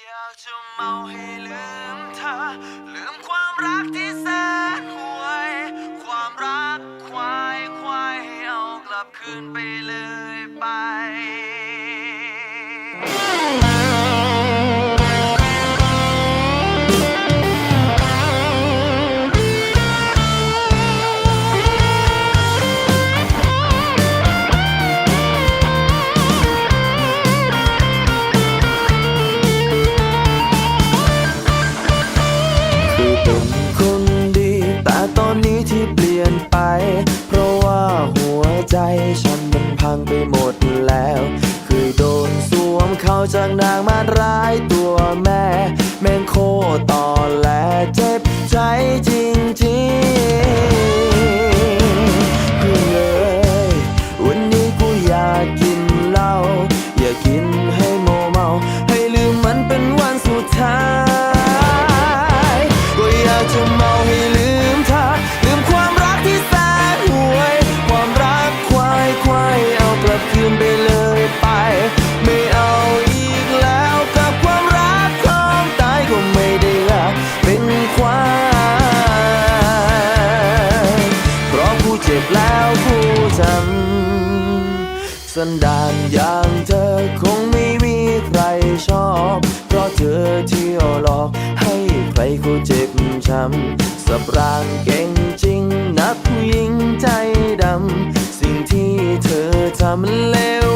อยากจะเมาให้ลืมเธอลืมความรักที่แสนห่วยความรักควายให้เอากลับคืนไปเลยไปเป็นคนดีแต่ตอนนี้ที่เปลี่ยนไปเพราะว่าหัวใจฉันมันพังไปหมดแล้วเคยโดนสวมเขาจากนางมารร้ายตัวแม่แม่งโคตอแหลเจ็บใจจริงๆเพื่อนเอ้ยวันนี้กูอยากกินเหล้าอยากกินให้โมเมาให้ลืมมันเป็นวันสุดท้ายอยากจะเมาให้ลืมเธอลืมความรักที่แสนห่วยความรักควายเอากลับคืนไปเลยไปไม่เอาอีกแล้วกับความรักของตายก็ไม่ได้รักเป็นควายเพราะผู้เจ็บแล้วผู้จำสันดานอย่างเธอคงไม่มีใครชอบเพราะเธอเที่ยวหลอกให้ใครเขาเจ็บช้ำสับรางเก่งจริงนักผู้หญิงใจดำสิ่งที่เธอทำมันเลว